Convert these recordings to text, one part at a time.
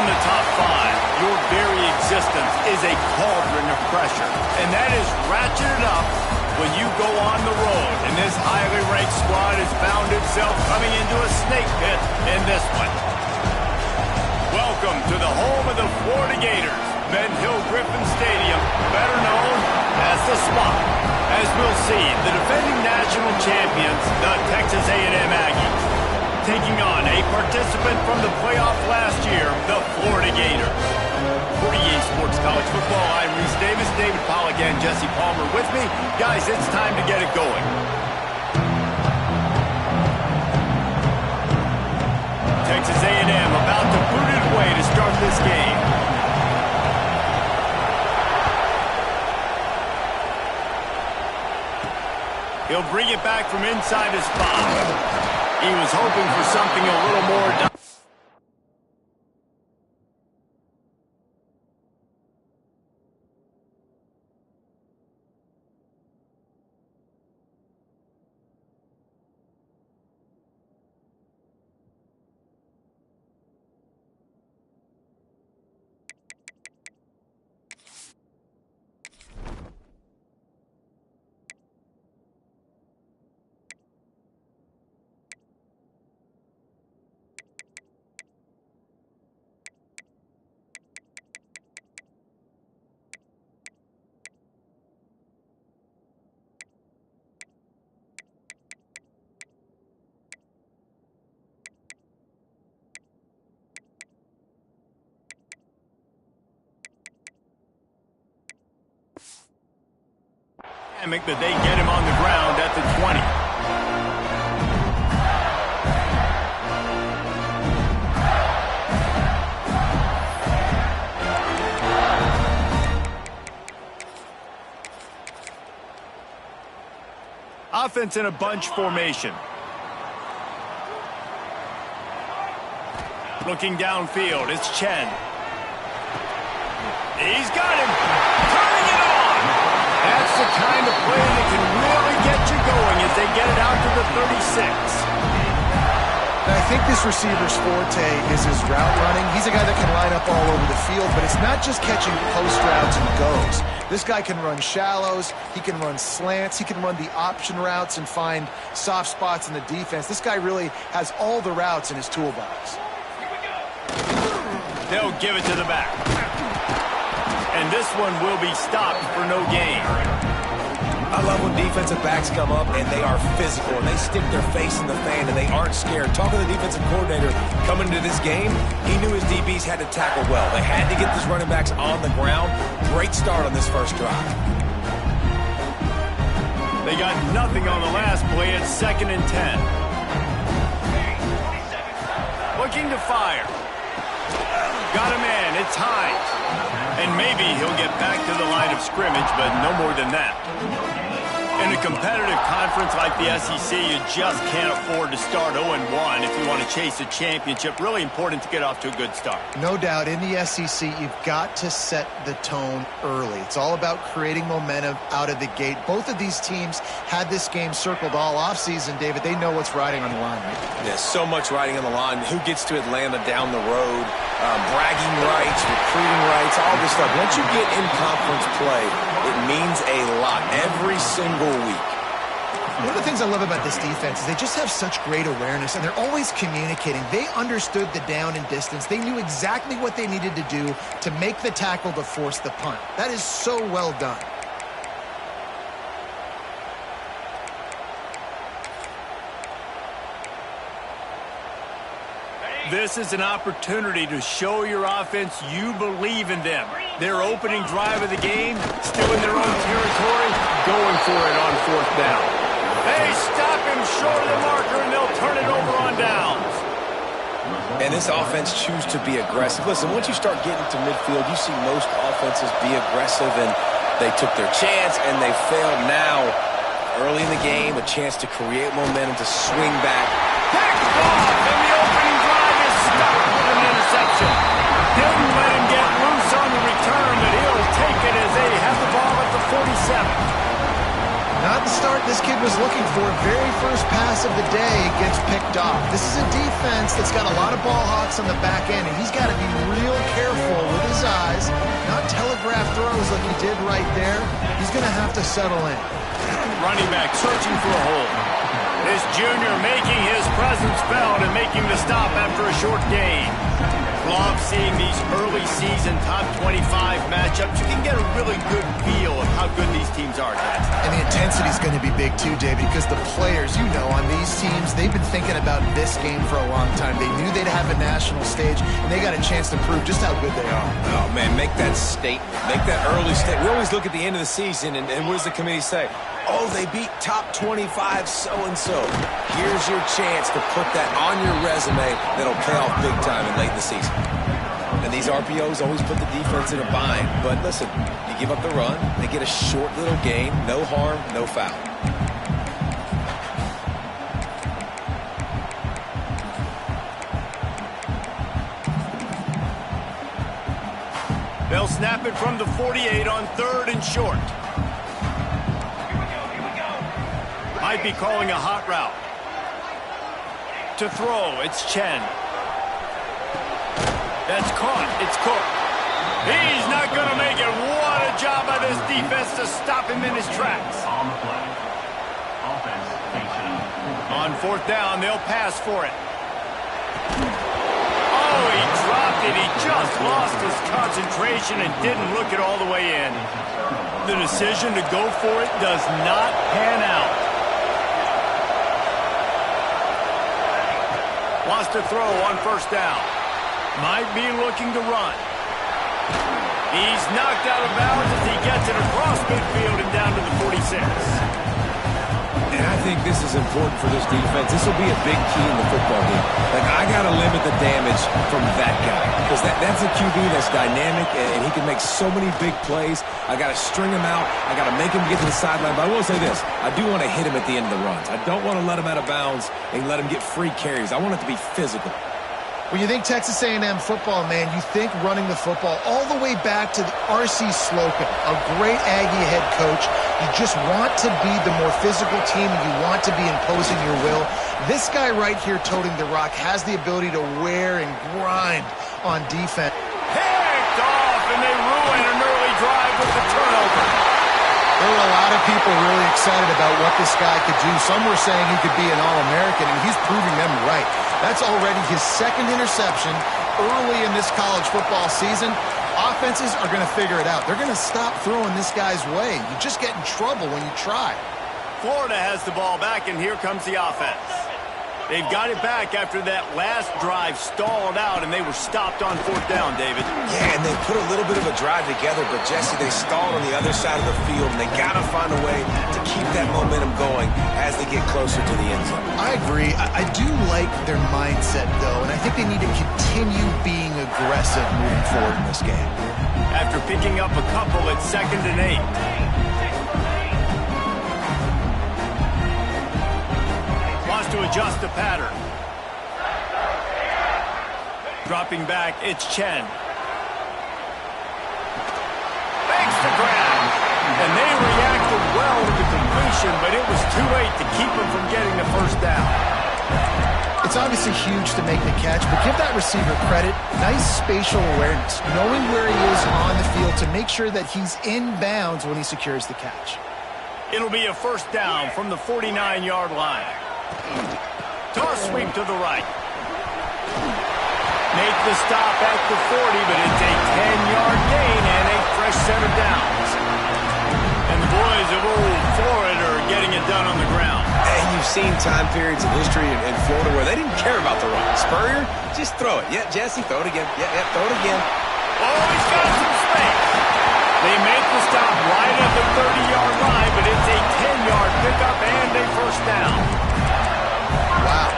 in the top 5, your very existence is a cauldron of pressure. And that is ratcheted up when you go on the road. And this highly ranked squad has found itself coming into a snake pit in this one. Welcome to the home of the Florida Gators, Ben Hill Griffin Stadium, better known as the Swamp. As we'll see, the defending national champions, the Texas A&M Aggies, taking on a participant from the playoff last year, the Florida Gators. For EA Sports College Football, I'm Reese Davis, David Pollack, and Jesse Palmer with me. Guys, it's time to get it going. Texas A&M about to boot it away to start this game. He'll bring it back from inside his spot. He was hoping for something a little more. That they get him on the ground at the 20. Offense in a bunch formation. Looking downfield, it's Chen. He's got him. Turning it on. That's the kind of play that can really get you going as they get it out to the 36. I think this receiver's forte is his route running. He's a guy that can line up all over the field, but it's not just catching post routes and goes. This guy can run shallows, he can run slants, he can run the option routes and find soft spots in the defense. This guy really has all the routes in his toolbox. They'll give it to the back. And this one will be stopped for no gain. I love when defensive backs come up and they are physical and they stick their face in the fan and they aren't scared. Talking to the defensive coordinator coming into this game, he knew his DBs had to tackle well. They had to get these running backs on the ground. Great start on this first drive. They got nothing on the last play. It's 2nd and 10. Looking to fire. Got a man. It's Hines. And maybe he'll get back to the line of scrimmage, but no more than that. In a competitive conference like the SEC, you just can't afford to start 0-1 if you want to chase a championship. Really important to get off to a good start. No doubt, in the SEC, you've got to set the tone early. It's all about creating momentum out of the gate. Both of these teams had this game circled all offseason, David. They know what's riding on the line, right? Yeah, so much riding on the line. Who gets to Atlanta down the road? Bragging rights, recruiting rights, all this stuff. Once you get in conference play, it means a lot every single week. One of the things I love about this defense is they just have such great awareness, and they're always communicating. They understood the down and distance. They knew exactly what they needed to do to make the tackle to force the punt. That is so well done. This is an opportunity to show your offense you believe in them. Their opening drive of the game, still in their own territory, going for it on 4th down. They stop him short of the marker, and they'll turn it over on downs. And this offense chooses to be aggressive. Listen, once you start getting to midfield, you see most offenses be aggressive, and they took their chance, and they failed. Now, early in the game, a chance to create momentum, to swing back. Picked off, and the opening drive is stopped with an interception. Didn't let him get loose on the return, but he'll take it as they have the ball at the 47. Not the start this kid was looking for. Very first pass of the day gets picked off. This is a defense that's got a lot of ball hawks on the back end, and he's got to be real careful with his eyes, not telegraph throws like he did right there. He's going to have to settle in. Running back searching for a hole. This junior making his presence felt and making the stop after a short gain. Love seeing these early season top 25 matchups. You can get a really good feel of how good these teams are, guys. And the intensity is going to be big too, David, because the players, you know, on these teams, they've been thinking about this game for a long time. They knew they'd have a national stage, and they got a chance to prove just how good they are. Oh, man, make that statement. Make that early statement. We always look at the end of the season, and what does the committee say? Oh, they beat top 25 so-and-so. Here's your chance to put that on your resume that'll pay off big time and late in the season. And these RPOs always put the defense in a bind. But listen, you give up the run, they get a short little gain, no harm, no foul. They'll snap it from the 48 on 3rd and short. Might be calling a hot route. To throw, it's Chen. That's caught. It's Cook. He's not going to make it. What a job by this defense to stop him in his tracks. On the play. Offense, 18. On 4th down, they'll pass for it. Oh, he dropped it. He just lost his concentration and didn't look it all the way in. The decision to go for it does not pan out. Wants to throw on 1st down. Might be looking to run. He's knocked out of bounds as he gets it across midfield and down to the 46. And I think this is important for this defense. This will be a big key in the football game. Like, I got to limit the damage from that guy. Because that's a QB that's dynamic, and he can make so many big plays. I got to string him out. I got to make him get to the sideline. But I will say this. I do want to hit him at the end of the runs. I don't want to let him out of bounds and let him get free carries. I want it to be physical. When you think Texas A&M football, man, you think running the football all the way back to the R.C. Slocum, a great Aggie head coach. You just want to be the more physical team, and you want to be imposing your will. This guy right here toting the rock has the ability to wear and grind on defense. Picked off, and they ruin an early drive with the turnover. There were a lot of people really excited about what this guy could do. Some were saying he could be an All-American, and he's proving them right. That's already his 2nd interception early in this college football season. Offenses are going to figure it out. They're going to stop throwing this guy's way. You just get in trouble when you try. Florida has the ball back, and here comes the offense. They've got it back after that last drive stalled out, and they were stopped on 4th down, David. Yeah, and they put a little bit of a drive together, but, Jesse, they stalled on the other side of the field, and they got to find a way to keep that momentum going as they get closer to the end zone. I agree. I do like their mindset, though, and I think they need to continue being aggressive moving forward in this game. After picking up a couple at 2nd and 8. Wants to adjust the pattern. Dropping back, it's Chen. Makes the grab. And they reacted well to the completion, but it was too late to keep him from getting the 1st down. It's obviously huge to make the catch, but give that receiver credit. Nice spatial awareness, knowing where he is on the field to make sure that he's in bounds when he secures the catch. It'll be a 1st down from the 49-yard line. Toss sweep to the right. Make the stop at the 40, but it's a 10-yard gain and a fresh set of downs. And the boys of old Florida are getting it done on the ground. And you've seen time periods in history in Florida where they didn't care about the run. Spurrier, just throw it. Yeah, Jesse, throw it again. Yeah, throw it again. Oh, he's got some space. They make the stop right at the 30-yard line, but it's a 10-yard pickup and a 1st down. Wow.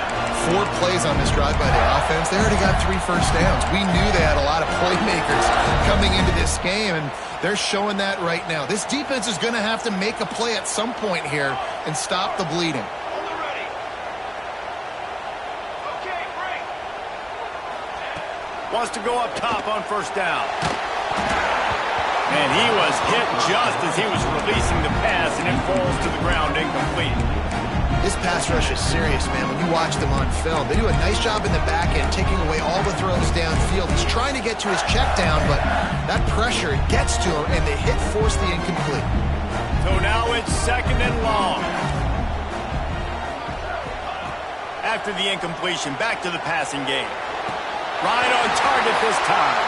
4 plays on this drive by the offense. They already got 3 first downs. We knew they had a lot of playmakers coming into this game, and they're showing that right now. This defense is going to have to make a play at some point here and stop the bleeding. Wants to go up top on 1st down. And he was hit just as he was releasing the pass, and it falls to the ground incomplete. This pass rush is serious, man. When you watch them on film, they do a nice job in the back end, taking away all the throws downfield. He's trying to get to his check down, but that pressure, it gets to him, and the hit forced the incomplete. So now it's 2nd and long. After the incompletion, back to the passing game. Right on target this time.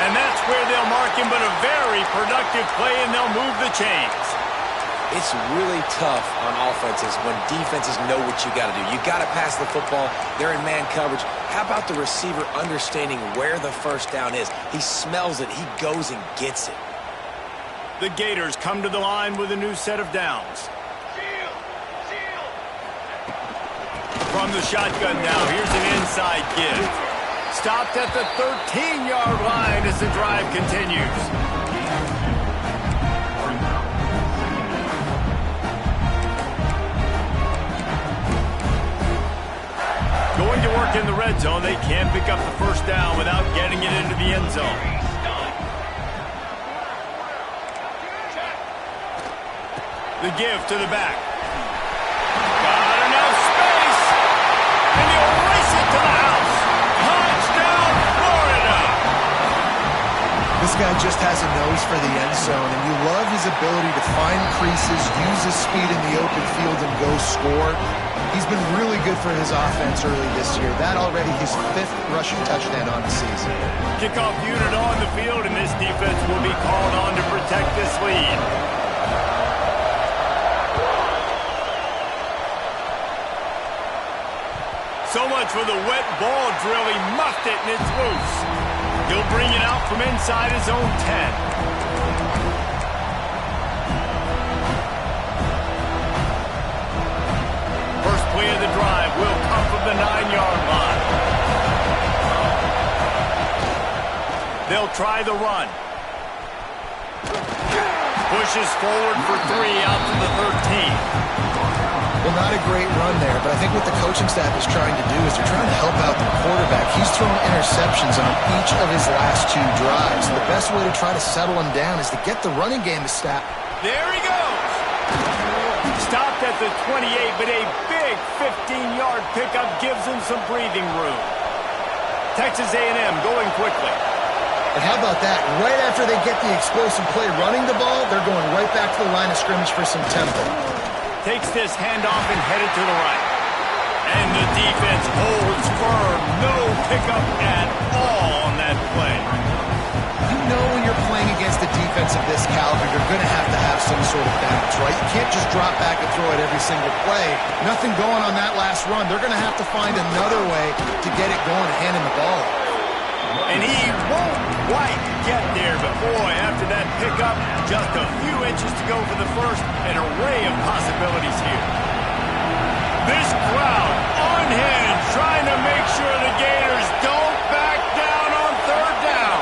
And that's where they'll mark him, but a very productive play, and they'll move the chains. It's really tough on offenses when defenses know what you got to do. You got to pass the football. They're in man coverage. How about the receiver understanding where the first down is? He smells it. He goes and gets it. The Gators come to the line with a new set of downs. From the shotgun now, here's an inside give. Stopped at the 13-yard line as the drive continues. Going to work in the red zone, they can't pick up the first down without getting it into the end zone. The give to the back. Got enough space, and he'll race it to the house. Touchdown, Florida! This guy just has a nose for the end zone, and you love his ability to find creases, use his speed in the open field, and go score. He's been really good for his offense early this year. That already his 5th rushing touchdown on the season. Kickoff unit on the field, and this defense will be called on to protect this lead. So much for the wet ball drill. He muffed it, and it's loose. He'll bring it out from inside his own 10. First play of the drive will come from the 9-yard line. They'll try the run. Pushes forward for 3 out to the 13. Well, not a great run there, but I think what the coaching staff is trying to do is they're trying to help out the quarterback. He's thrown interceptions on each of his last 2 drives. The best way to try to settle him down is to get the running game to stop. There he goes! Stopped at the 28, but a big 15-yard pickup gives him some breathing room. Texas A&M going quickly. And how about that? Right after they get the explosive play running the ball, they're going right back to the line of scrimmage for some tempo. Takes this handoff and headed to the right. And the defense holds firm. No pickup at all on that play. You know when you're playing against a defense of this caliber, you're going to have some sort of balance, right? You can't just drop back and throw it every single play. Nothing going on that last run. They're going to have to find another way to get it going and hand him the ball. And he won't quite get there, but boy, after that pickup, just a few inches to go for the first, an array of possibilities here. This crowd unhinged, trying to make sure the Gators don't back down on 3rd down.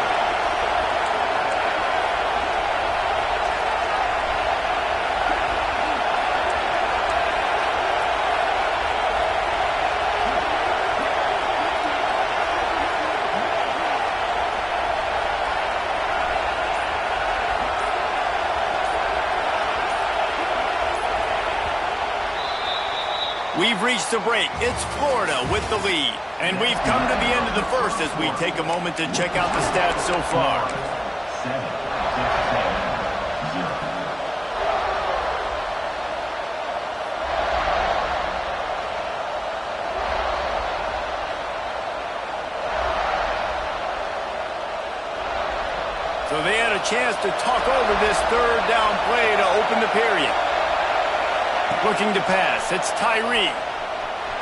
We've reached the break. It's Florida with the lead. And we've come to the end of the first as we take a moment to check out the stats so far. So they had a chance to talk over this 3rd down play to open the period. Looking to pass. It's Tyree.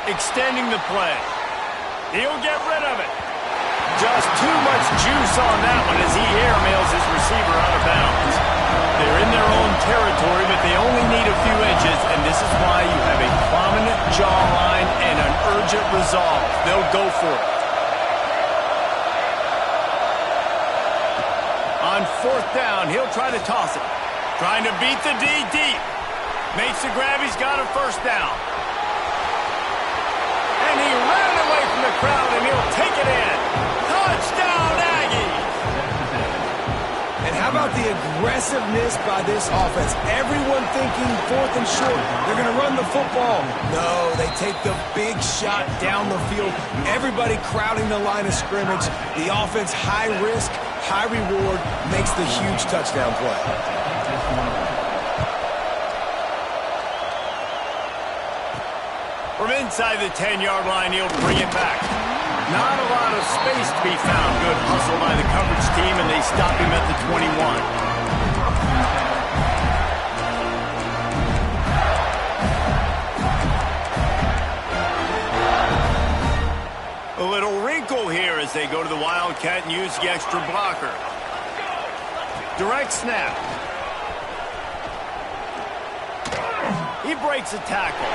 Extending the play. He'll get rid of it. Just too much juice on that one as he airmails his receiver out of bounds. They're in their own territory, but they only need a few inches, and this is why you have a prominent jawline and an urgent resolve. They'll go for it. On 4th down, he'll try to toss it. Trying to beat the D deep. Makes the grab. He's got a 1st down. And he ran away from the crowd, and he'll take it in. Touchdown, Aggies! And how about the aggressiveness by this offense. Everyone thinking 4th and short. They're going to run the football. No, they take the big shot down the field. Everybody crowding the line of scrimmage. The offense, high risk, high reward, makes the huge touchdown play. From inside the 10-yard line, he'll bring it back. Not a lot of space to be found. Good hustle by the coverage team, and they stop him at the 21. A little wrinkle here as they go to the Wildcat and use the extra blocker. Direct snap. He breaks a tackle.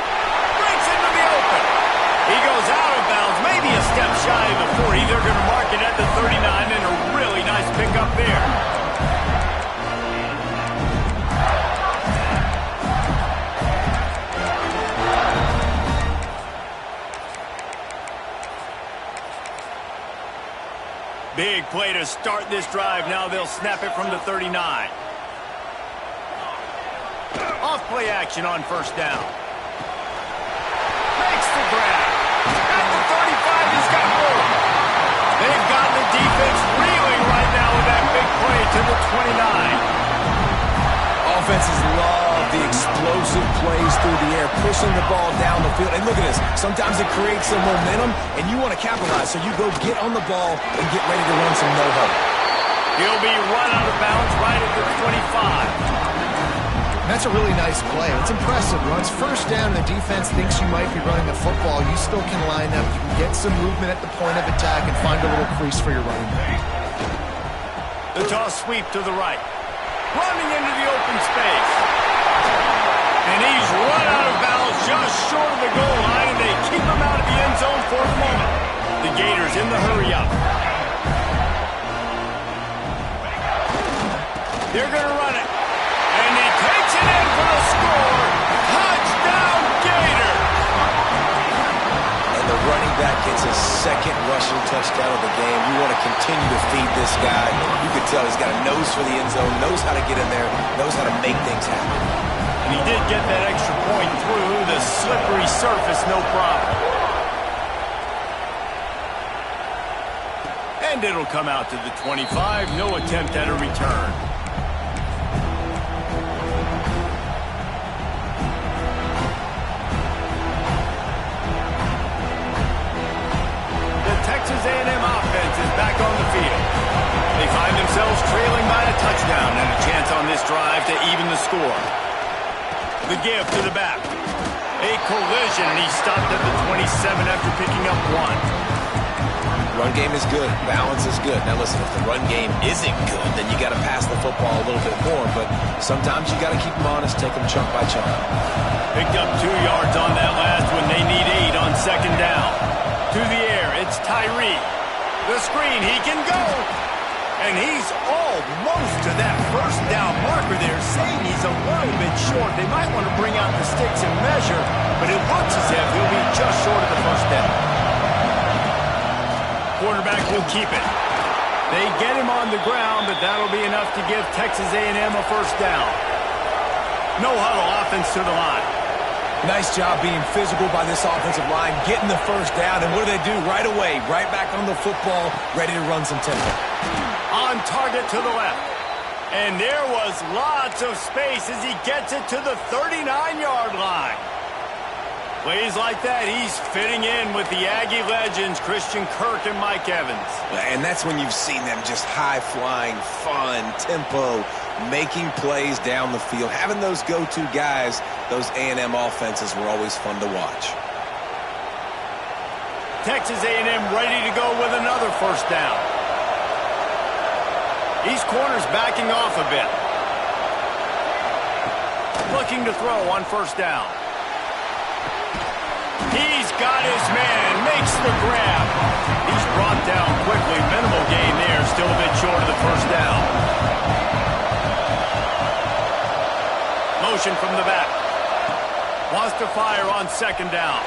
Breaks into the open. He goes out of bounds, maybe a step shy of the 40. They're going to mark it at the 39, and a really nice pickup there. Big play to start this drive. Now they'll snap it from the 39. Off play action on first down. Makes the grab. At the 35, he's got more. They've got the defense reeling right now with that big play to the 29. Offenses love the explosive plays through the air, pushing the ball down the field. And look at this. Sometimes it creates some momentum, and you want to capitalize. So you go get on the ball and get ready to run some no-huddle. He'll be run out of bounds right at the 25. That's a really nice play. It's impressive. Runs first down, the defense thinks you might be running the football. You still can line up. You can get some movement at the point of attack and find a little crease for your running back. The toss sweep to the right. Running into the open space. And he's run out of bounds just short of the goal line, and they keep him out of the end zone for the moment. The Gators in the hurry-up. They're going to run it. And he takes it in for the score. Touchdown, Gators! And the running back gets his second rushing touchdown of the game. You want to continue to feed this guy. You can tell he's got a nose for the end zone, knows how to get in there, knows how to make things happen. And he did get that extra point through the slippery surface, no problem. And it'll come out to the 25. No attempt at a return. Texas A&M offense is back on the field. They find themselves trailing by a touchdown and a chance on this drive to even the score. The give to the back. A collision, and he stopped at the 27 after picking up one. Run game is good. Balance is good. Now listen, if the run game isn't good, then you got to pass the football a little bit more. But sometimes you got to keep them honest, take them chunk by chunk. Picked up 2 yards on that last one. They need 8 on second down. To the air, it's Tyree. The screen, he can go. And he's almost to that first down marker there, saying he's a little bit short. They might want to bring out the sticks and measure, but it looks as if he'll be just short of the first down. Quarterback will keep it. They get him on the ground, but that'll be enough to give Texas A&M a first down. No huddle, offense to the line. Nice job being physical by this offensive line, getting the first down, and what do they do right away? Right back on the football, ready to run some tempo. On target to the left. And there was lots of space as he gets it to the 39-yard line. Plays like that, he's fitting in with the Aggie legends, Christian Kirk and Mike Evans. And that's when you've seen them just high-flying, fun, tempo, making plays down the field. Having those go-to guys, those A&M offenses were always fun to watch. Texas A&M ready to go with another first down. These corners backing off a bit. Looking to throw on first down. He's got his man, makes the grab. He's brought down quickly. Minimal gain there, still a bit short of the first down. Motion from the back. Wants to fire on second down.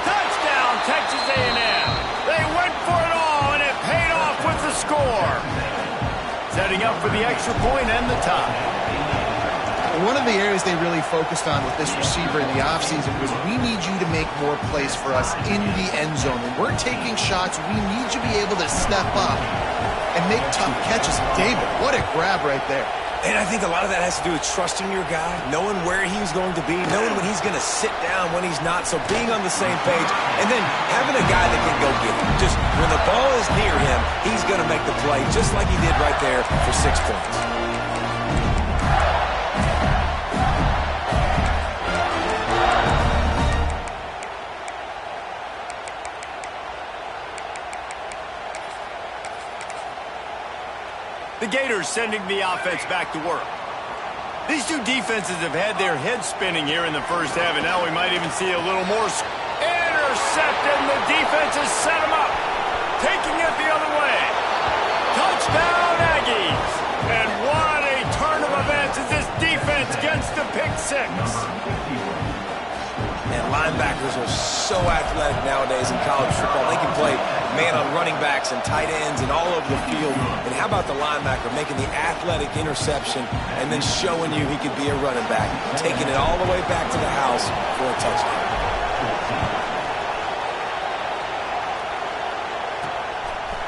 Touchdown, Texas A&M. They went for it all, and it paid off with the score. setting up for the extra point and the tie. One of the areas they really focused on with this receiver in the offseason was we need you to make more plays for us in the end zone. When we're taking shots, we need you to be able to step up and make tough catches. David, what a grab right there. And I think a lot of that has to do with trusting your guy, knowing where he's going to be, knowing when he's going to sit down, when he's not, so being on the same page, and then having a guy that can go get him. Just when the ball is near him, he's going to make the play just like he did right there for 6 points. The Gators sending the offense back to work. These two defenses have had their heads spinning here in the first half, and now we might even see a little more. Intercepted, and the defense has set them up. Taking it the other way. Touchdown, Aggies. And what a turn of events as this defense gets the pick six. And linebackers are so athletic nowadays in college football. They can play man on running backs and tight ends and all over the field. And how about the linebacker making the athletic interception and then showing you he could be a running back, taking it all the way back to the house for a touchdown.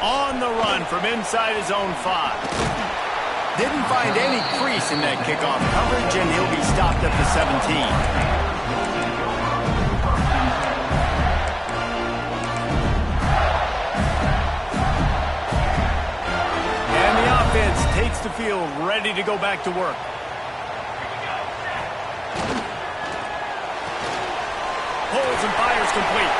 On the run from inside his own 5. Didn't find any crease in that kickoff coverage, and he'll be stopped at the 17. Takes the field, ready to go back to work. Pulls and fires complete.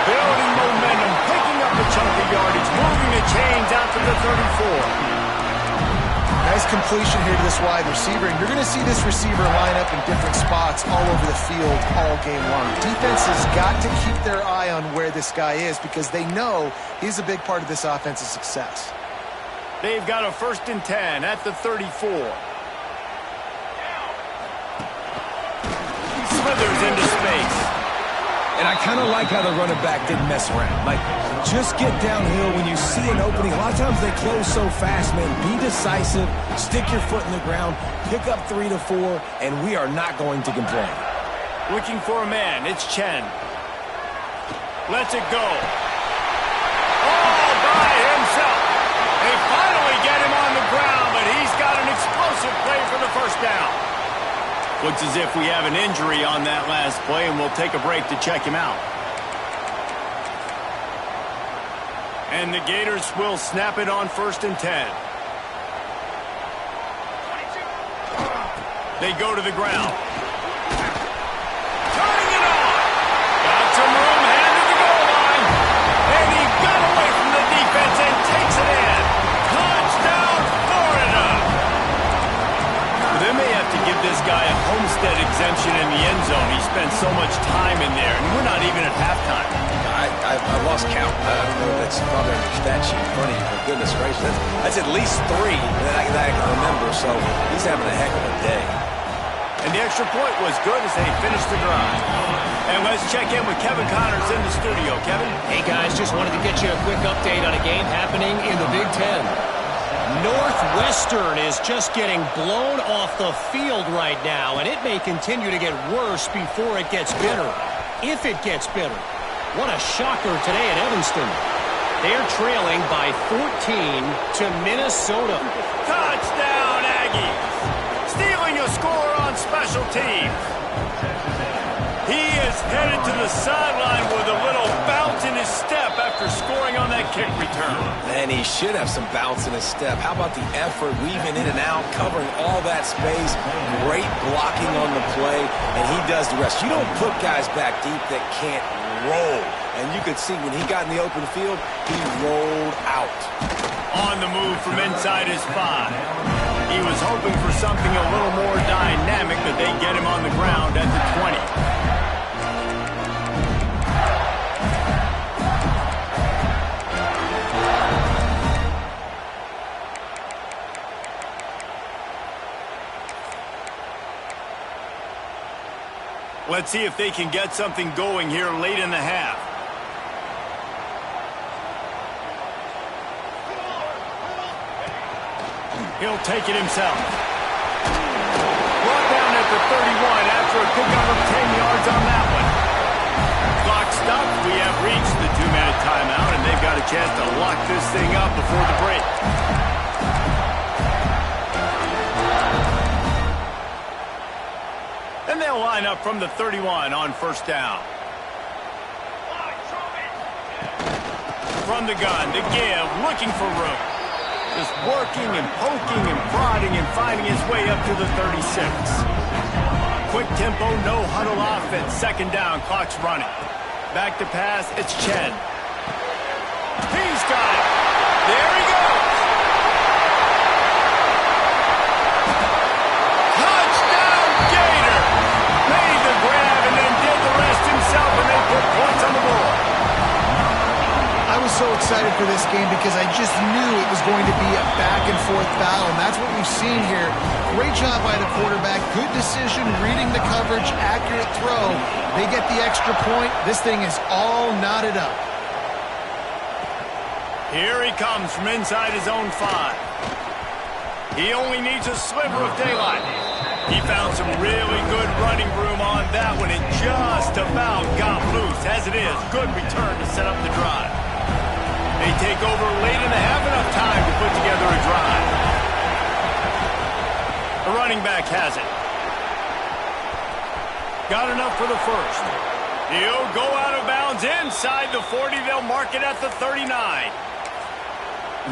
Building momentum, picking up a chunk of yardage, moving the chains out to the 34. Nice completion here to this wide receiver, and you're going to see this receiver line up in different spots all over the field all game long. Defense has got to keep their eye on where this guy is because they know he's a big part of this offense's success. They've got a 1st and 10 at the 34. Slithers into space. And I kind of like how the running back didn't mess around. Like, just get downhill when you see an opening. A lot of times they close so fast, man. Be decisive, stick your foot in the ground, pick up 3 to 4, and we are not going to complain. Looking for a man. It's Chen. Lets it go. All by himself. They finally get him on the ground, but he's got an explosive play for the 1st down. Looks as if we have an injury on that last play, and we'll take a break to check him out. And the Gators will snap it on 1st and 10. They go to the ground. Turning it on. Got some room, headed to the goal line. And he got away from the defense and takes it in. Touchdown, Florida! They may have to give this guy a homestead exemption in the end zone. He spent so much time in there, and we're not even at halftime. I lost count. I don't know if that's probably on your stat sheet. Funny, for goodness gracious. That's at least 3 that I can remember, so he's having a heck of a day. And the extra point was good as they finished the drive. And let's check in with Kevin Connors in the studio. Kevin? Hey, guys, just wanted to get you a quick update on a game happening in the Big Ten. Northwestern is just getting blown off the field right now, and it may continue to get worse before it gets bitter. If it gets bitter. What a shocker today at Evanston. They're trailing by 14 to Minnesota. Touchdown, Aggies! Stealing a score on special teams. He is headed to the sideline with a little bounce in his step after scoring on that kick return. And he should have some bounce in his step. How about the effort, weaving in and out, covering all that space, great blocking on the play, and he does the rest. You don't put guys back deep that can't roll. And you could see when he got in the open field, he rolled out. On the move from inside his 5. He was hoping for something a little more dynamic, but they get him on the ground at the 20. Let's see if they can get something going here late in the half. He'll take it himself. Brought down at the 31 after a pickup of 10 yards on that one. Clock stopped. We have reached the 2-minute timeout, and they've got a chance to lock this thing up before the break. And they'll line up from the 31 on first down. From the gun, to give, looking for room. Just working and poking and prodding and finding his way up to the 36. Quick tempo, no huddle offense. Second down, clock's running. Back to pass, it's Chen. He's got it. There he goes. Touchdown, Gator. Made the grab and then did the rest himself, and they put points on the board. I was so excited for this game because I just knew it was going to be a back-and-forth battle, and that's what we've seen here. Great job by the quarterback, good decision, reading the coverage, accurate throw. They get the extra point. This thing is all knotted up. Here he comes from inside his own 5. He only needs a sliver of daylight. He found some really good running room on that one and just about got loose. As it is, good return to set up the drive. They take over late and they have enough time to put together a drive. The running back has it. Got enough for the first. He'll go out of bounds inside the 40. They'll mark it at the 39.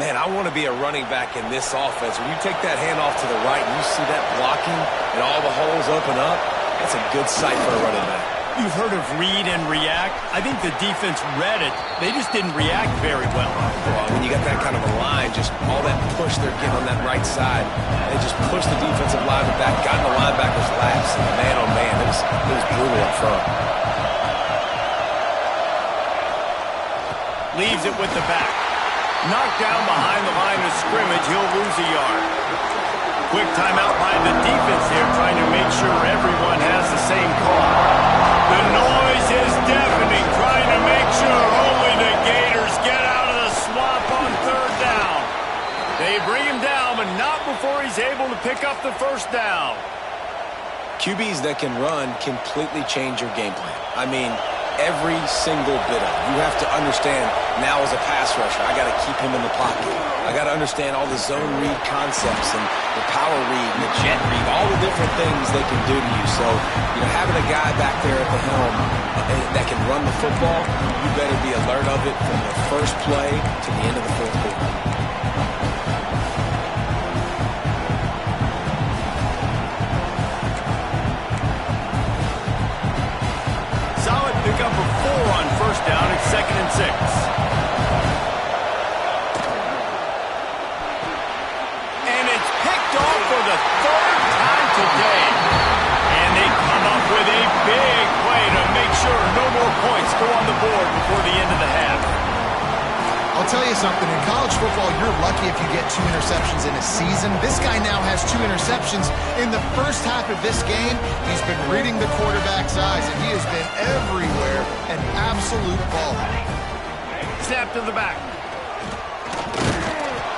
Man, I want to be a running back in this offense. When you take that handoff to the right and you see that blocking and all the holes open up, that's a good sight for a running back. You've heard of read and react. I think the defense read it. They just didn't react very well. Well, when you got that kind of a line, just all that push they're getting on that right side, they just pushed the defensive lineman back, got in the linebacker's laps, and man, oh man, it was brutal up front. Leaves it with the back. Knocked down behind the line of scrimmage, he'll lose a yard. Quick timeout by the defense here, trying to make sure everyone has the same call. The noise is deafening, trying to make sure only the Gators get out of the swamp on third down. They bring him down, but not before he's able to pick up the first down. QBs that can run completely change your game plan. I mean, every single bit of it. You have to understand now as a pass rusher, I got to keep him in the pocket. I got to understand all the zone read concepts and the power read and the jet read, all the different things they can do to you. So, having a guy back there at the helm that can run the football, you better be alert of it from the first play to the end of the fourth quarter. Pick up a 4 on first down. It's 2nd and 6. And it's picked off for the 3rd time today. And they come up with a big play to make sure no more points go on the board before the end of the half. I'll tell you something, in college football, you're lucky if you get 2 interceptions in a season. This guy now has 2 interceptions in the first half of this game. He's been reading the quarterback's eyes, and he has been everywhere, an absolute ball. Snap to the back.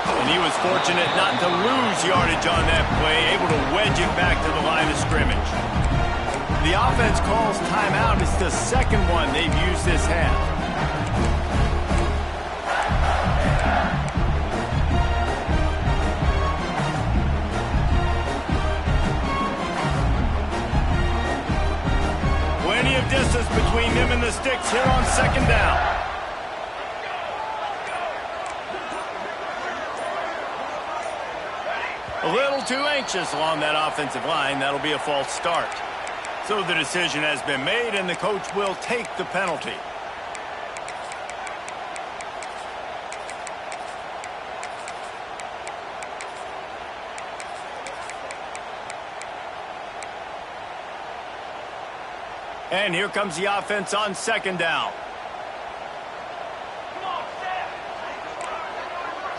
And he was fortunate not to lose yardage on that play, able to wedge it back to the line of scrimmage. The offense calls timeout. It's the second one they've used this half. Plenty of distance between them and the sticks here on second down. A little too anxious along that offensive line. That'll be a false start. So the decision has been made, and the coach will take the penalty. And here comes the offense on second down.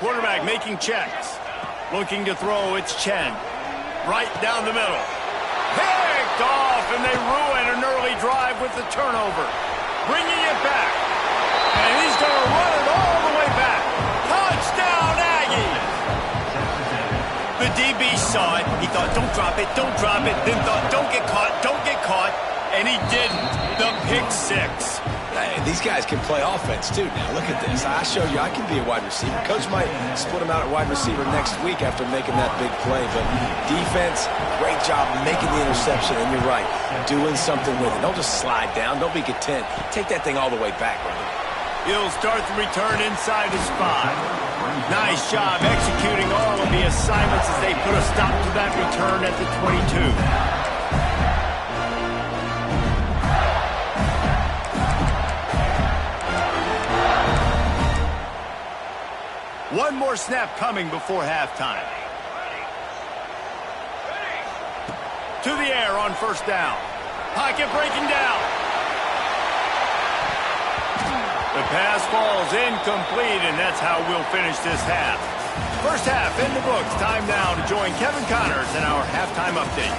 Quarterback making checks. Looking to throw, it's Chen. Right down the middle. Picked off, and they ruin an early drive with the turnover. Bringing it back. And he's going to run it all the way back. Touchdown, Aggies! The thought, don't drop it, then thought, don't get caught, and he didn't. The pick six. Hey, these guys can play offense, too. Now, look at this. I showed you I can be a wide receiver. Coach might split him out at wide receiver next week after making that big play. But defense, great job making the interception. And you're right, doing something with it. Don't just slide down. Don't be content. Take that thing all the way back, brother. He'll start the return inside his 5. Nice job executing all of the assignments as they put a stop to that return at the 22. One more snap coming before halftime. To the air on first down. Pocket breaking down. The pass falls incomplete, and that's how we'll finish this half. First half in the books. Time now to join Kevin Connors in our halftime update.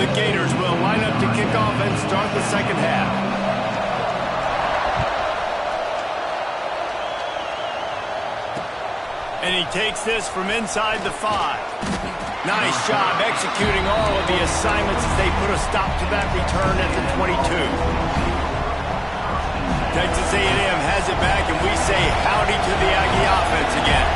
The Gators will line up to kick off and start the second half. And he takes this from inside the 5. Nice job executing all of the assignments as they put a stop to that return at the 22. Texas A&M has it back, and we say howdy to the Aggie offense again.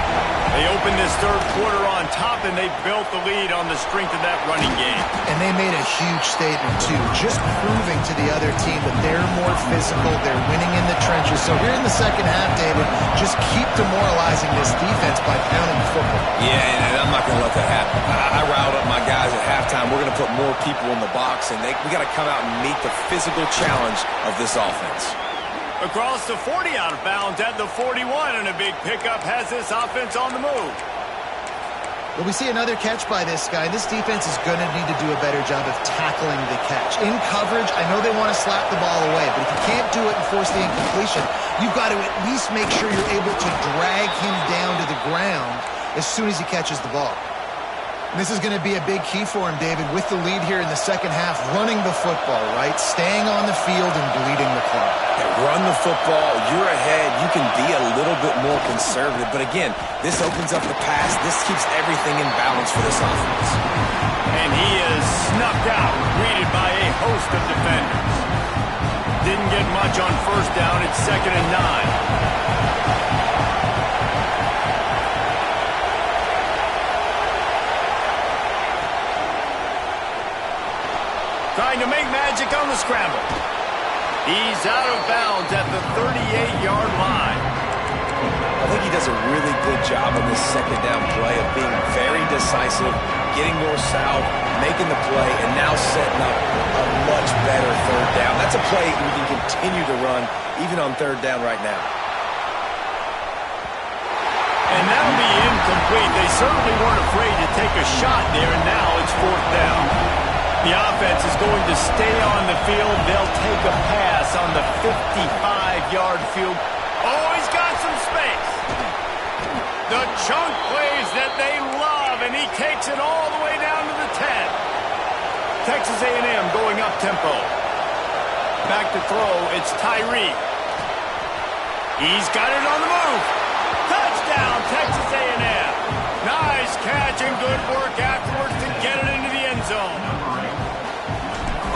They opened this third quarter on top, and they built the lead on the strength of that running game. And they made a huge statement, too, just proving to the other team that they're more physical, they're winning in the trenches. So here in the second half, David, just keep demoralizing this defense by pounding the football. Yeah, and I'm not going to let that happen. I riled up my guys at halftime. We're going to put more people in the box, and we got to come out and meet the physical challenge of this offense. Across the 40, out of bounds at the 41, and a big pickup has this offense on the move. Well, we see another catch by this guy. This defense is going to need to do a better job of tackling the catch. In coverage, I know they want to slap the ball away, but if you can't do it and force the incompletion, you've got to at least make sure you're able to drag him down to the ground as soon as he catches the ball. And this is going to be a big key for him, David, with the lead here in the second half, running the football, right? Staying on the field and bleeding the clock. Run the football, you're ahead, you can be a little bit more conservative. But again, this opens up the pass. This keeps everything in balance for this offense. And he is snuffed out, greeted by a host of defenders. Didn't get much on first down. It's 2nd and 9. Trying to make magic on the scramble. He's out of bounds at the 38-yard line. I think he does a really good job on this second down play of being very decisive, getting north-south, making the play, and now setting up a much better third down. That's a play we can continue to run even on third down right now. And that'll be incomplete. They certainly weren't afraid to take a shot there, and now it's 4th down. The offense is going to stay on the field. They'll take a pass on the 55-yard field. Oh, he's got some space. The chunk plays that they love, and he takes it all the way down to the 10. Texas A&M going up tempo. Back to throw, it's Tyree. He's got it on the move. Touchdown, Texas A&M. Nice catch and good work afterwards to get it into the end zone.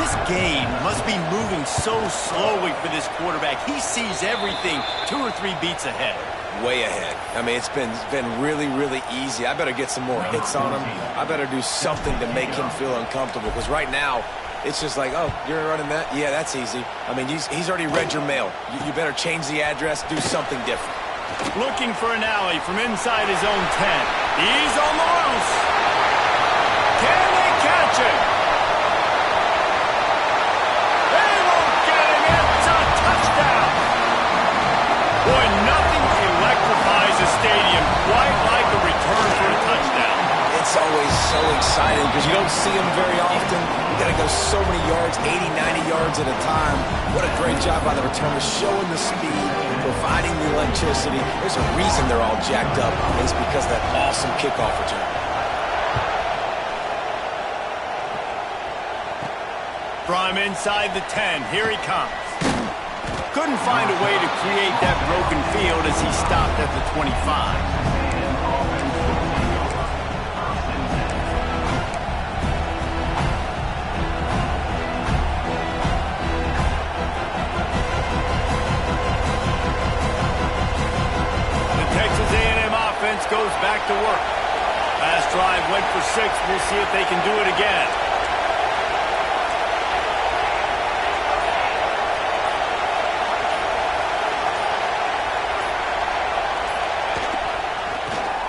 This game must be moving so slowly for this quarterback. He sees everything 2 or 3 beats ahead. Way ahead. I mean, it's been really, really easy. I better get some more hits on him. I better do something to make him feel uncomfortable, because right now, it's just like, oh, you're running that? Yeah, that's easy. I mean, he's already read your mail. You better change the address, do something different. Looking for an alley from inside his own 10. He's on the loose. Can they catch him? They won't get him. It's a touchdown. Boy, nothing electrifies a stadium quite like a return for a touchdown. It's always so exciting because you don't see them very often. You got to go so many yards, 80, 90 yards at a time. What a great job by the returner, showing the speed, providing the electricity. There's a reason they're all jacked up, and it's because of that awesome kickoff return. From inside the 10, here he comes. Couldn't find a way to create that broken field as he stopped at the 25. Texas A&M offense goes back to work. Last drive went for 6. We'll see if they can do it again.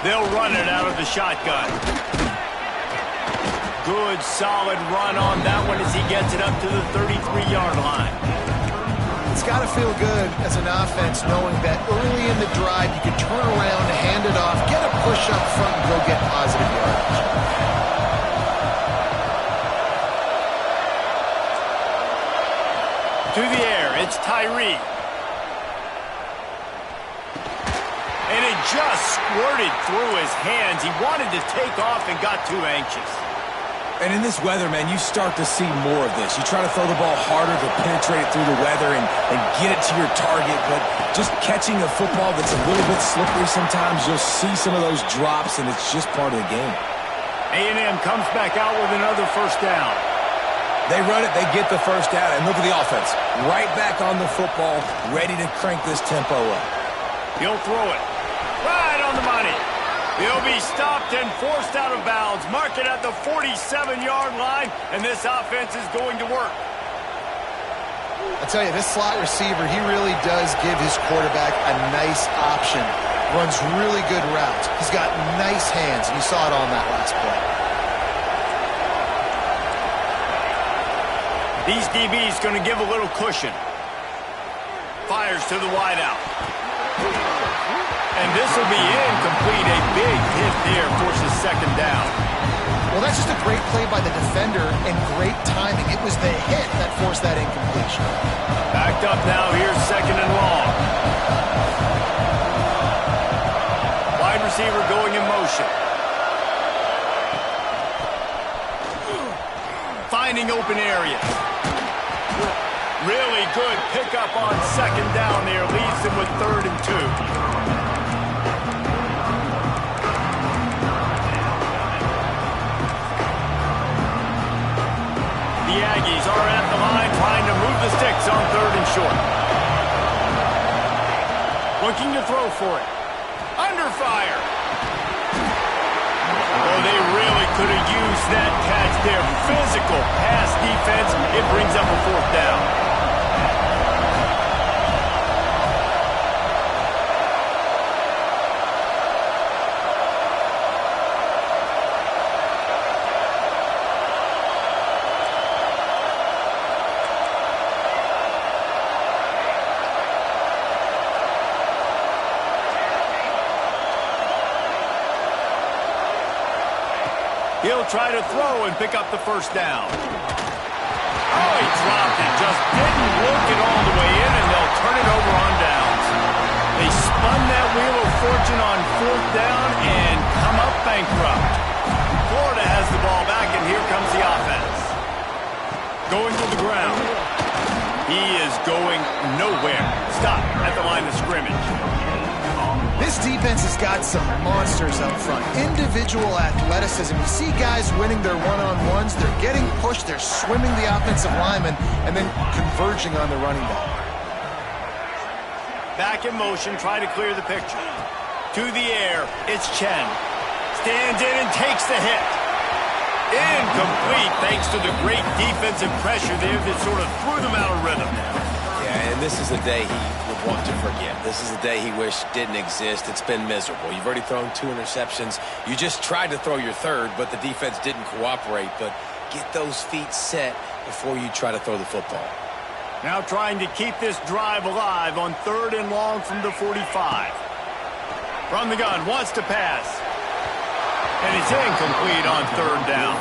They'll run it out of the shotgun. Good, solid run on that one as he gets it up to the 33-yard line. It's got to feel good as an offense knowing that early in the drive you can turn around, hand it off, get a push up front, and go get positive yardage. To the air, it's Tyree. And it just squirted through his hands. He wanted to take off and got too anxious. And in this weather, man, you start to see more of this. You try to throw the ball harder to penetrate it through the weather and get it to your target, but just catching a football that's a little bit slippery sometimes, you'll see some of those drops, and it's just part of the game. A&M comes back out with another first down. They run it, they get the first down, and look at the offense. Right back on the football, ready to crank this tempo up. He'll throw it. Right on the money. He'll be stopped and forced out of bounds. Mark it at the 47-yard line, and this offense is going to work. I tell you, this slot receiver, he really does give his quarterback a nice option. Runs really good routes. He's got nice hands, and you saw it on that last play. These DBs going to give a little cushion. Fires to the wideout. And this will be incomplete. A big hit there forces second down. Well, that's just a great play by the defender and great timing. It was the hit that forced that incompletion. Backed up now. Here's second and long. Wide receiver going in motion. Finding open areas. Really good pickup on second down there. Leaves them with 3rd and 2. The Aggies are at the line trying to move the sticks on 3rd and short. Looking to throw for it. Under fire. Oh, they really could have used that catch there. Physical pass defense. It brings up a 4th down. He'll try to throw and pick up the first down. Oh, he dropped it. Just didn't work it all the way in, and they'll turn it over on downs. They spun that wheel of fortune on 4th down and come up bankrupt. Florida has the ball back, and here comes the offense. Going to the ground. He is going nowhere. Stop at the line of scrimmage. This defense has got some monsters up front. Individual athleticism. You see guys winning their one-on-ones. They're getting pushed. They're swimming the offensive lineman and then converging on the running back. Back in motion. Try to clear the picture. To the air. It's Chen. Stands in and takes the hit. Incomplete thanks to the great defensive pressure there that sort of threw them out of rhythm. Yeah, and this is a day he would want to forget. This is a day he wished didn't exist. It's been miserable. You've already thrown 2 interceptions. You just tried to throw your 3rd, but the defense didn't cooperate. But get those feet set before you try to throw the football. Now trying to keep this drive alive on 3rd and long from the 45. From the gun, wants to pass. And it's incomplete on 3rd down.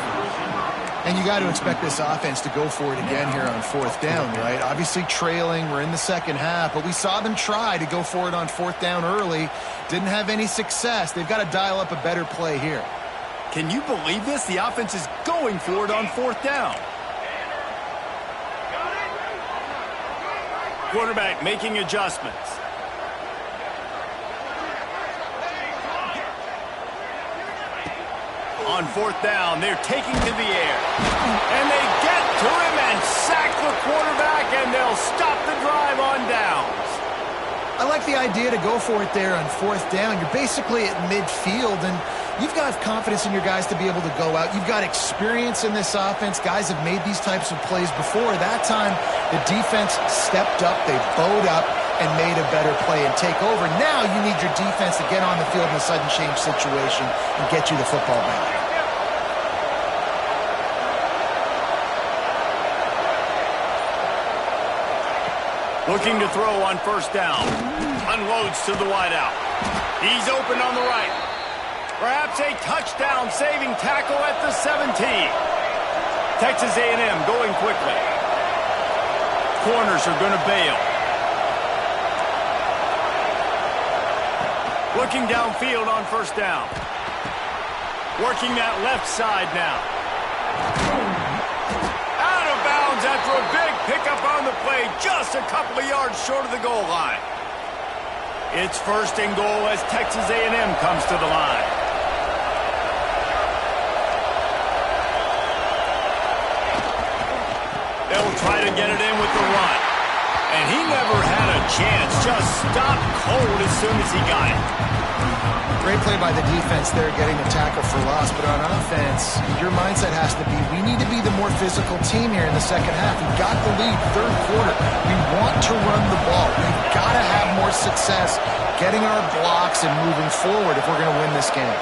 And you got to expect this offense to go for it again here on 4th down, right? Obviously trailing, we're in the second half, but we saw them try to go for it on 4th down early. Didn't have any success. They've got to dial up a better play here. Can you believe this? The offense is going for it on 4th down. Quarterback making adjustments. On fourth down, they're taking to the air. And they get to him and sack the quarterback, and they'll stop the drive on downs. I like the idea to go for it there on fourth down. You're basically at midfield, and you've got confidence in your guys to be able to go out. You've got experience in this offense. Guys have made these types of plays before. That time, the defense stepped up. They bowed up and made a better play and take over. Now you need your defense to get on the field in a sudden change situation and get you the football back. Looking to throw on first down. Unloads to the wideout. He's open on the right. Perhaps a touchdown-saving tackle at the 17. Texas A&M going quickly. Corners are going to bail. Looking downfield on first down. Working that left side now. Out of bounds after a big pickup on the play, just a couple of yards short of the goal line. It's first and goal as Texas A&M comes to the line. They'll try to get it in with the run. And he never had a chance, just stopped cold as soon as he got it. Great play by the defense there, getting the tackle for loss. But on offense, your mindset has to be, we need to be the more physical team here in the second half. We've got the lead, third quarter. We want to run the ball. We've got to have more success getting our blocks and moving forward if we're going to win this game.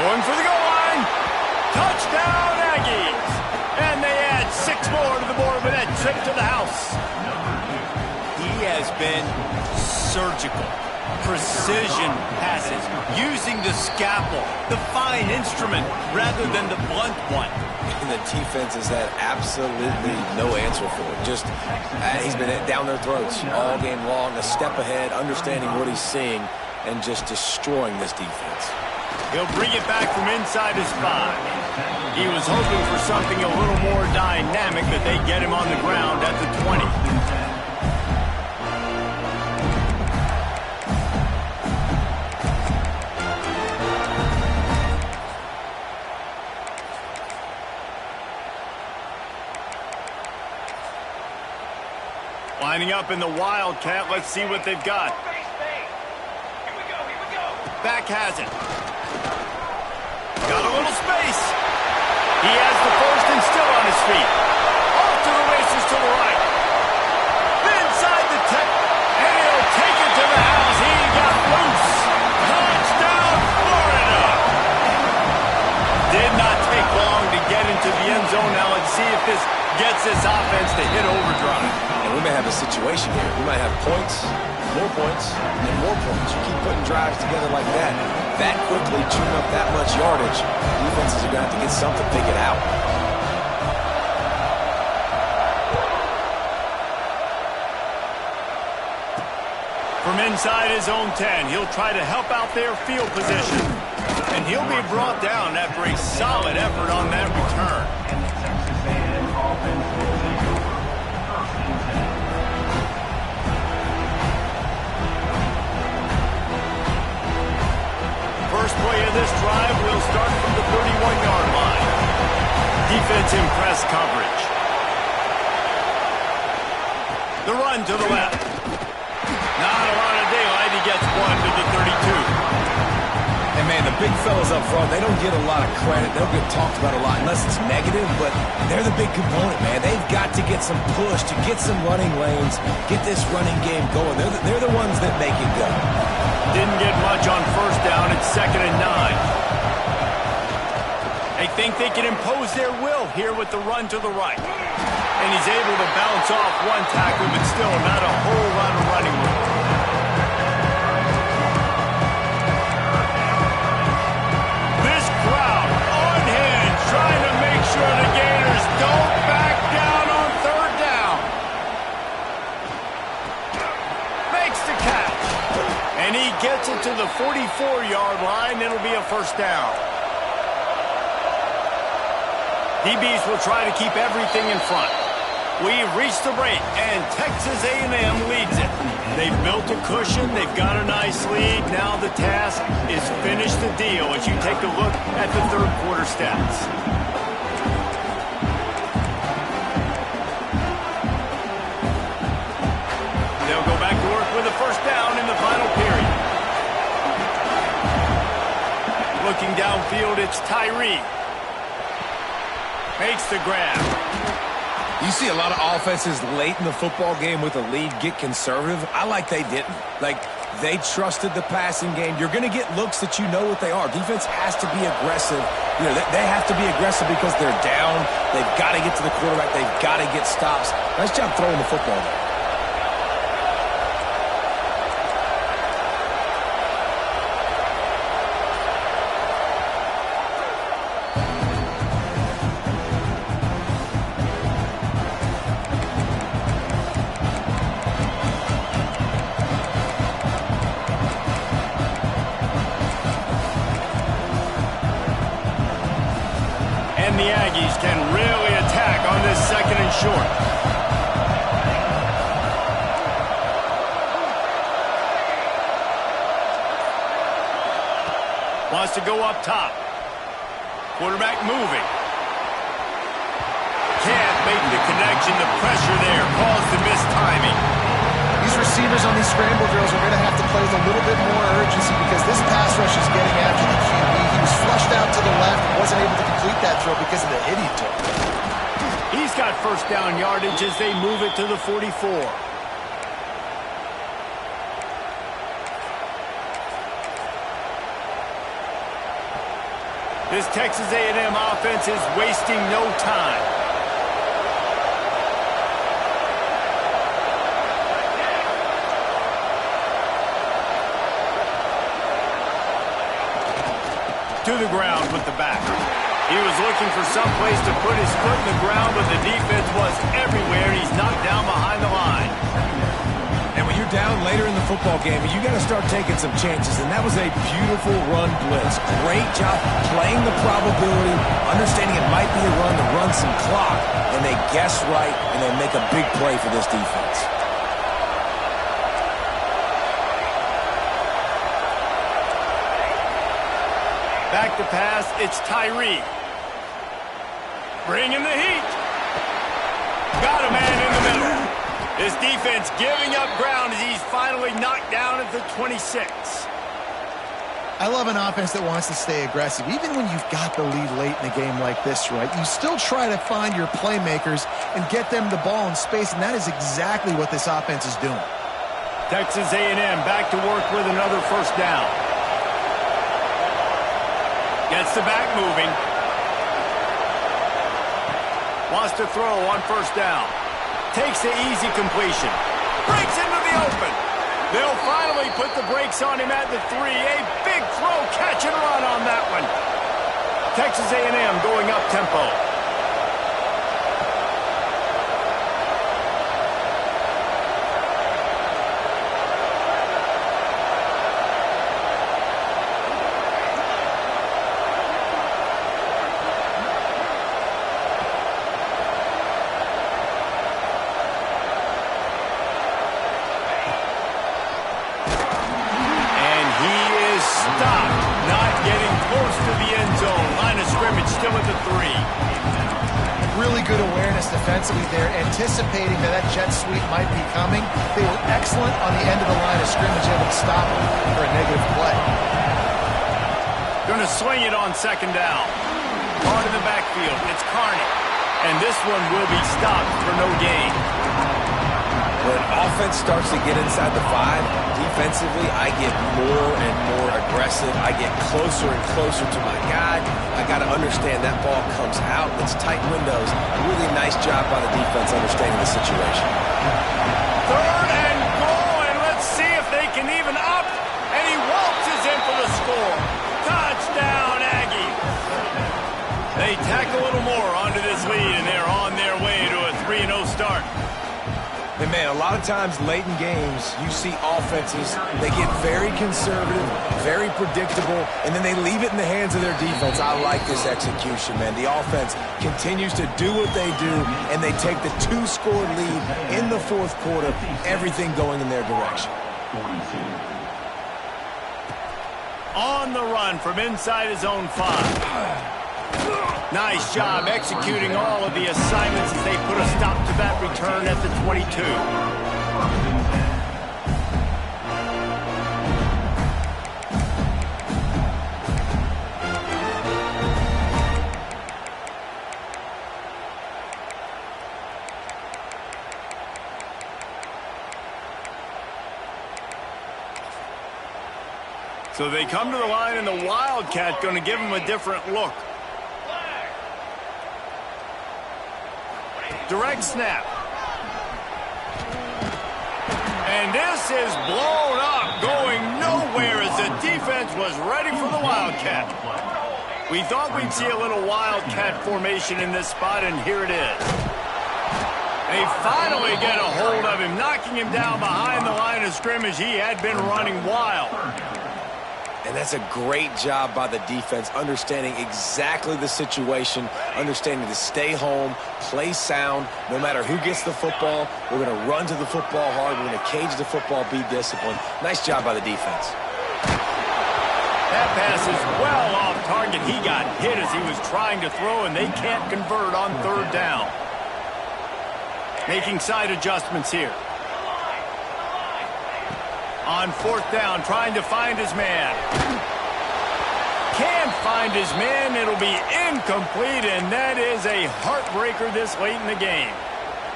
Going for the goal line. Touchdown, Aggies. And they add 6 more to the board with that trip to the house. He has been surgical. Precision passes, using the scalpel, the fine instrument, rather than the blunt one. And the defense has had absolutely no answer for it. Just, he's been down their throats all game long, a step ahead, understanding what he's seeing, and just destroying this defense. He'll bring it back from inside his 5. He was hoping for something a little more dynamic, that they get him on the ground at the 20. Lining up in the Wildcat. Let's see what they've got. Back has it. Got a little space. He has the first and still on his feet. Off to the races to the right. Inside the 10. And he'll take it to the house. He got loose. Touchdown, Florida. Did not take long to get into the end zone. Now let's see if this gets this offense to hit overdrive. And we may have a situation here. We might have points, and more points. You keep putting drives together like that quickly, chewing up that much yardage, defenses are going to have to get something figured out. From inside his own 10, he'll try to help out their field position. And he'll be brought down after a solid effort on that return. First play of this drive will start from the 31-yard line. Defense in press coverage. The run to the left. Not a lot of daylight. He gets one to the 32. And, man, the big fellas up front, they don't get a lot of credit. They don't get talked about a lot unless it's negative, but they're the big component, man. They've got to get some push, to get some running lanes, get this running game going. They're the ones that make it go. Didn't get much on first down. It's 2nd and 9. They think they can impose their will here with the run to the right. And he's able to bounce off one tackle, but still not a whole lot of running room. This crowd unhinged, trying to make sure the Gators don't back down on third down. Makes the catch. And he gets it to the 44-yard line. It'll be a first down. DBs will try to keep everything in front. We've reached the break, and Texas A&M leads it. They've built a cushion. They've got a nice lead. Now the task is finish the deal as you take a look at the third quarter stats. They'll go back to work with a first down in the final period. Looking downfield, it's Tyree. Makes the grab. You see a lot of offenses late in the football game with a lead get conservative. I like they didn't. Like, they trusted the passing game. You're going to get looks that you know what they are. Defense has to be aggressive. You know, they have to be aggressive because they're down. They've got to get to the quarterback. They've got to get stops. Nice job throwing the football there. And the Aggies can really attack on this second and short. Wants to go up top. Quarterback moving. Can't make the connection. The pressure there caused the missed timing. These receivers on these scramble drills are going to have to play with a little bit more urgency because this pass rush is getting after the QB. He was flushed out to the left and wasn't able to complete that throw because of the hit he took. He's got first down yardage as they move it to the 44. This Texas A&M offense is wasting no time. To the ground with the back. He was looking for some place to put his foot in the ground, but the defense was everywhere. He's knocked down behind the line. And when you're down later in the football game, you got to start taking some chances, and that was a beautiful run blitz. Great job playing the probability, understanding it might be a run to run some clock, and they guess right, and they make a big play for this defense. Back to pass, it's Tyree. Bringing the heat. Got a man in the middle. This defense giving up ground as he's finally knocked down at the 26. I love an offense that wants to stay aggressive. Even when you've got the lead late in a game like this, right, you still try to find your playmakers and get them the ball in space, and that is exactly what this offense is doing. Texas A&M back to work with another first down. Gets the back moving. Wants to throw on first down. Takes the easy completion. Breaks into the open. They'll finally put the brakes on him at the 3. A big throw, catch and run on that one. Texas A&M going up tempo. Defensively there, anticipating that jet sweep might be coming. They were excellent on the end of the line of scrimmage, able to stop him for a negative play. Going to swing it on second down. Caught in the backfield. It's Carney. And this one will be stopped for no gain. When offense starts to get inside the 5, defensively, I get more and more aggressive. I get closer and closer to my guy. I got to understand that ball comes out. It's tight windows. Really nice job by the defense understanding the situation. Third and goal, and let's see if they can even up. And he waltzes in for the score. Touchdown, Aggies. They tack a little more onto this lead, and they're on their way to a 3-0 start. And man, a lot of times late in games, you see offenses, they get very conservative, very predictable, and then they leave it in the hands of their defense. I like this execution, man. The offense continues to do what they do, and they take the 2-score lead in the fourth quarter, everything going in their direction. On the run from inside his own 5. Nice job executing all of the assignments as they put a stop to that return at the 22. So they come to the line, and the Wildcat going to give them a different look. Direct snap. And this is blown up, going nowhere as the defense was ready for the Wildcat. We thought we'd see a little Wildcat formation in this spot, and here it is. They finally get a hold of him, knocking him down behind the line of scrimmage. He had been running wild. And that's a great job by the defense, understanding exactly the situation, understanding to stay home, play sound. No matter who gets the football, we're going to run to the football hard. We're going to cage the football, be disciplined. Nice job by the defense. That pass is well off target. He got hit as he was trying to throw, and they can't convert on third down. Making side adjustments here. On fourth down, trying to find his man. Can't find his man. It'll be incomplete, and that is a heartbreaker this late in the game.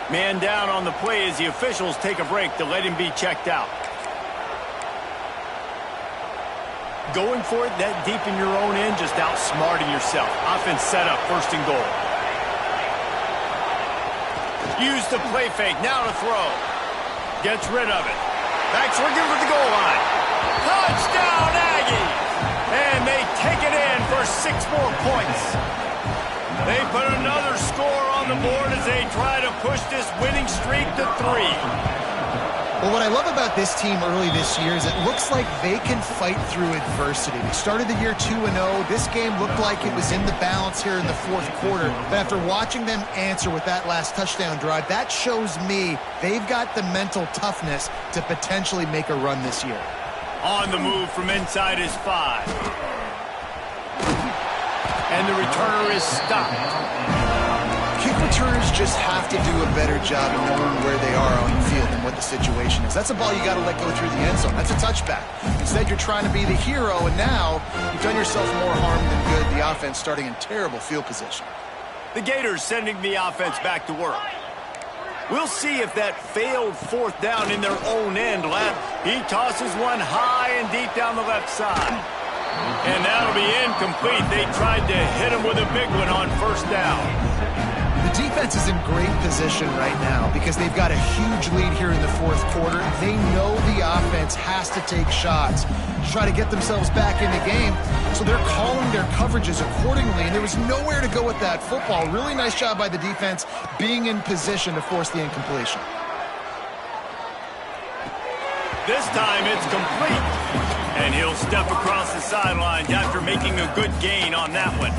Man down on the play as the officials take a break to let him be checked out. Going for it that deep in your own end, just outsmarting yourself. Offense set up, first and goal. Use the play fake, now to throw. Gets rid of it. Back looking for the goal line. Touchdown, Aggies! And they take it in for 6 more points. They put another score on the board as they try to push this winning streak to 3. Well, what I love about this team early this year is it looks like they can fight through adversity. They started the year 2-0. This game looked like it was in the balance here in the fourth quarter. But after watching them answer with that last touchdown drive, that shows me they've got the mental toughness to potentially make a run this year. On the move from inside his 5. And the returner is stopped. Kick returners just have to do a better job of knowing where they are on the field and what the situation is. That's a ball you got to let go through the end zone. That's a touchback. Instead, you're trying to be the hero, and now you've done yourself more harm than good. The offense starting in terrible field position. The Gators sending the offense back to work. We'll see if that failed fourth down in their own end left. He tosses one high and deep down the left side. And that'll be incomplete. They tried to hit him with a big one on first down. The defense is in great position right now because they've got a huge lead here in the fourth quarter. They know the offense has to take shots to try to get themselves back in the game, so they're calling their coverages accordingly, and there was nowhere to go with that football. Really nice job by the defense being in position to force the incompletion. This time it's complete, and he'll step across the sidelines after making a good gain on that one.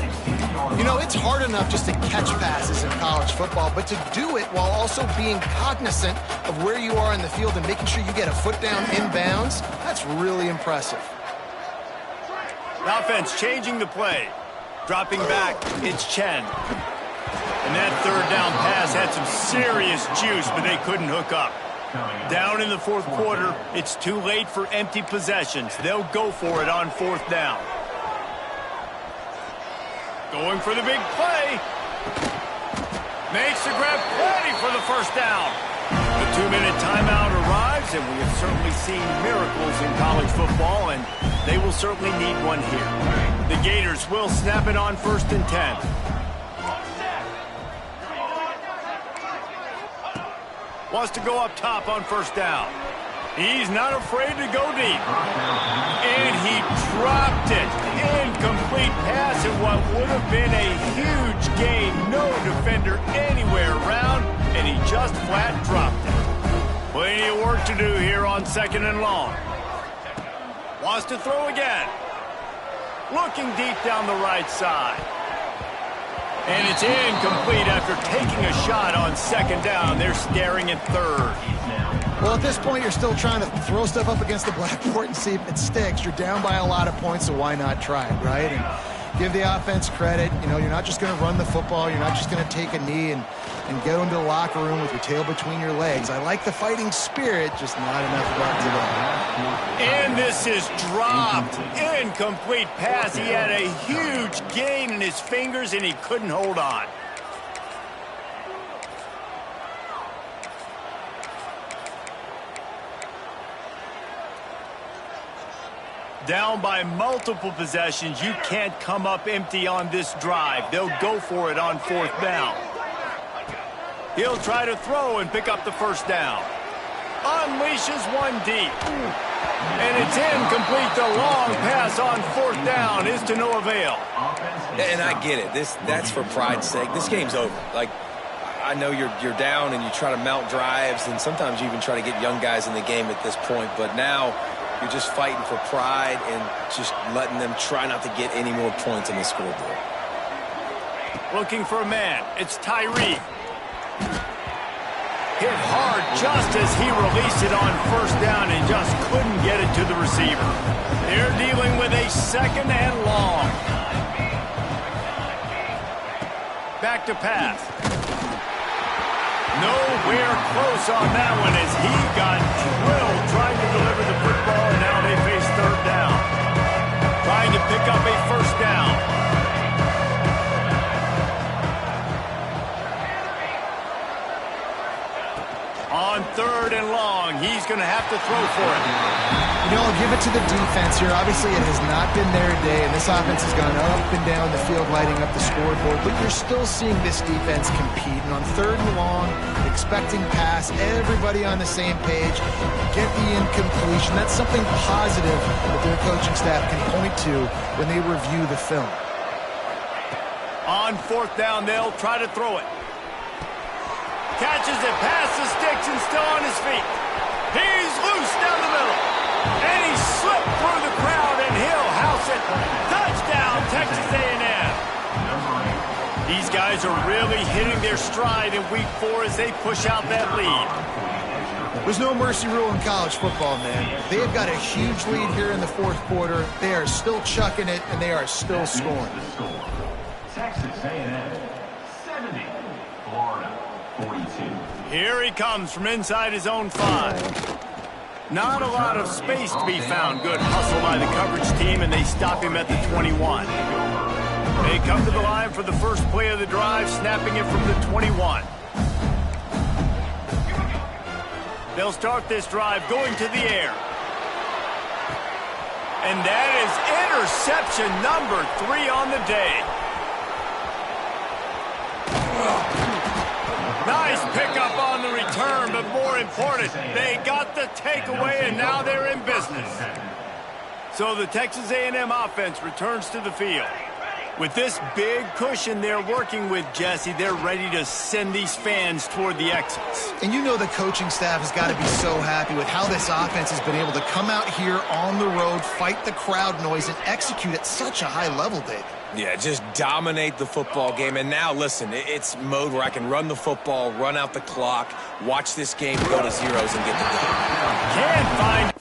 You know, it's hard enough just to catch passes in college football, but to do it while also being cognizant of where you are in the field and making sure you get a foot down inbounds, that's really impressive. The offense changing the play. Dropping back, it's Chen. And that third down pass had some serious juice, but they couldn't hook up. Down in the fourth quarter, it's too late for empty possessions. They'll go for it on fourth down. Going for the big play. Makes the grab, plenty for the first down. The 2-minute timeout arrives, and we have certainly seen miracles in college football, and they will certainly need one here. The Gators will snap it on 1st and 10. Wants to go up top on first down. He's not afraid to go deep. And he dropped it. Incomplete pass in what would have been a huge gain. No defender anywhere around, and he just flat dropped it. Plenty of work to do here on 2nd and long. Wants to throw again. Looking deep down the right side. And it's incomplete after taking a shot on 2nd down. They're staring at 3rd. Well, at this point, you're still trying to throw stuff up against the blackboard and see if it sticks. You're down by a lot of points, so why not try it, right? And give the offense credit. You know, you're not just going to run the football. You're not just going to take a knee and go into the locker room with your tail between your legs. I like the fighting spirit, just not enough luck today. And this is dropped. Incomplete pass. He had a huge gain in his fingers, and he couldn't hold on. Down by multiple possessions, you can't come up empty on this drive. They'll go for it on 4th down. He'll try to throw and pick up the 1st down. Unleashes one deep. And it's incomplete. The long pass on 4th down is to no avail. And I get it. That's for pride's sake. This game's over. Like, I know you're down and you try to mount drives, and sometimes you even try to get young guys in the game at this point. But now you're just fighting for pride and just letting them try not to get any more points on the scoreboard. Looking for a man. It's Tyree. Hit hard just as he released it on 1st down and just couldn't get it to the receiver. They're dealing with a 2nd and long. Back to pass. Nowhere close on that one as he got drilled trying to deliver the football, and now they face 3rd down. Trying to pick up a 1st down. On 3rd and long, he's going to have to throw for it. You know, I'll give it to the defense here. Obviously, it has not been their day, and this offense has gone up and down the field, lighting up the scoreboard. But you're still seeing this defense compete. And on 3rd and long, expecting pass, everybody on the same page, get the incompletion. That's something positive that their coaching staff can point to when they review the film. On 4th down, they'll try to throw it. Catches it past the sticks and still on his feet. He's loose down the middle. And he slipped through the crowd, and he'll house it. Touchdown, Texas A&M. These guys are really hitting their stride in Week 4 as they push out that lead. There's no mercy rule in college football, man. They have got a huge lead here in the 4th quarter. They are still chucking it, and they are still scoring. Texas A&M 70, Florida 42. Here he comes from inside his own 5. Not a lot of space to be found. Good hustle by the coverage team, and they stop him at the 21. They come to the line for the first play of the drive, snapping it from the 21. They'll start this drive going to the air. And that is interception number 3 on the day. Nice pickup on the return, but more important, they got the takeaway, and now they're in business. So the Texas A&M offense returns to the field. With this big cushion they're working with, Jesse, they're ready to send these fans toward the exits. And you know the coaching staff has got to be so happy with how this offense has been able to come out here on the road, fight the crowd noise, and execute at such a high level, David. Yeah, just dominate the football game. And now, listen, it's mode where I can run the football, run out the clock, watch this game go to zeros and get the game. Can't find